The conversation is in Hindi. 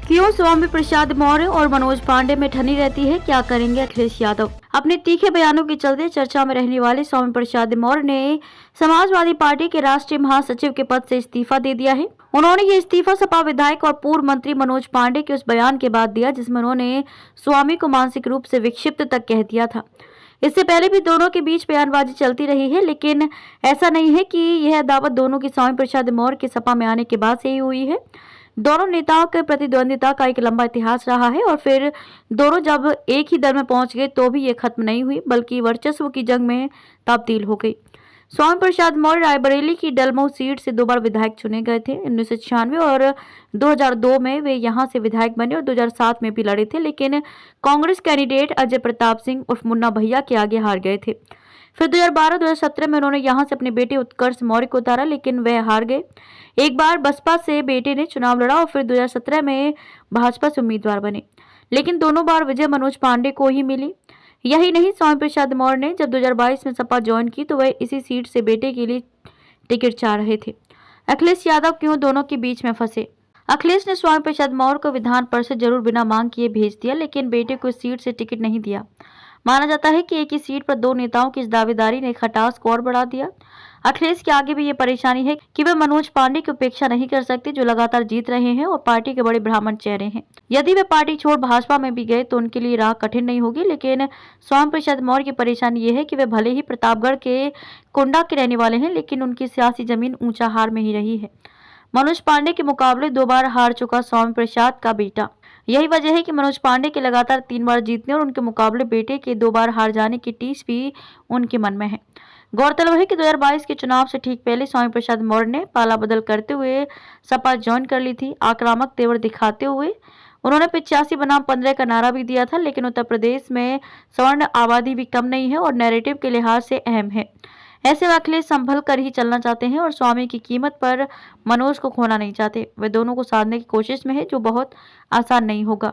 क्यों स्वामी प्रसाद मौर्य और मनोज पांडे में ठनी रहती है, क्या करेंगे अखिलेश यादव। अपने तीखे बयानों के चलते चर्चा में रहने वाले स्वामी प्रसाद मौर्य ने समाजवादी पार्टी के राष्ट्रीय महासचिव के पद से इस्तीफा दे दिया है। उन्होंने ये इस्तीफा सपा विधायक और पूर्व मंत्री मनोज पांडे के उस बयान के बाद दिया जिसमें उन्होंने स्वामी को मानसिक रूप से विक्षिप्त तक कह दिया था। इससे पहले भी दोनों के बीच बयानबाजी चलती रही है, लेकिन ऐसा नहीं है कि यह दावत दोनों की स्वामी प्रसाद मौर्य के सपा में आने के बाद से ही हुई है। दोनों नेताओं के प्रतिद्वंदिता का एक लंबा इतिहास रहा है और फिर दोनों जब एक ही दल में पहुंच गए तो भी ये खत्म नहीं हुई, बल्कि वर्चस्व की जंग में तब्दील हो गई। स्वामी प्रसाद मौर्य रायबरेली की डलमऊ सीट से 2 बार विधायक चुने गए थे। 1996 और 2002 में वे यहां से विधायक बने और 2007 में भी लड़े थे, लेकिन कांग्रेस कैंडिडेट अजय प्रताप सिंह उर्फ मुन्ना भैया के आगे हार गए थे। फिर 2012-2017 में उन्होंने यहां से अपने बेटे उत्कर्ष मौर्य को उतारा, लेकिन वह हार गए। एक बार बसपा से बेटे ने चुनाव लड़ा और फिर 2017 में भाजपा से उम्मीदवार बने, लेकिन दोनों बार विजय मनोज पांडे को ही मिली। यही नहीं, स्वामी प्रसाद मौर्य ने जब 2022 में सपा ज्वाइन की तो वह इसी सीट से बेटे के लिए टिकट चाह रहे थे। अखिलेश यादव क्यों दोनों के बीच में फंसे। अखिलेश ने स्वामी प्रसाद मौर्य को विधान परिषद जरूर बिना मांग किए भेज दिया, लेकिन बेटे को इस सीट से टिकट नहीं दिया। माना जाता है कि एक ही सीट पर 2 नेताओं की इस दावेदारी ने खटास को और बढ़ा दिया। अखिलेश के आगे भी ये परेशानी है कि वे मनोज पांडे की उपेक्षा नहीं कर सकते, जो लगातार जीत रहे हैं और पार्टी के बड़े ब्राह्मण चेहरे हैं। यदि वे पार्टी छोड़ भाजपा में भी गए तो उनके लिए राह कठिन नहीं होगी, लेकिन स्वामी प्रसाद मौर्य की परेशानी ये है कि वे भले ही प्रतापगढ़ के कुंडा के रहने वाले हैं, लेकिन उनकी सियासी जमीन ऊंचा हार में ही रही है। मनोज पांडे के मुकाबले 2 बार हार चुका स्वामी प्रसाद का बेटा। यही वजह है कि मनोज पांडे के लगातार 3 बार जीतने और उनके मुकाबले बेटे के 2 बार हार जाने की टीस भी उनके मन में है। गौरतलब है कि 2022 के चुनाव से ठीक पहले स्वामी प्रसाद मौर्य ने पाला बदल करते हुए सपा ज्वाइन कर ली थी। आक्रामक तेवर दिखाते हुए उन्होंने 85 बनाम 15 का नारा भी दिया था, लेकिन उत्तर प्रदेश में सवर्ण आबादी भी कम नहीं है और नैरेटिव के लिहाज से अहम है। ऐसे में अखिलेश संभल कर ही चलना चाहते हैं और स्वामी की कीमत पर मनोज को खोना नहीं चाहते। वे दोनों को साधने की कोशिश में है, जो बहुत आसान नहीं होगा।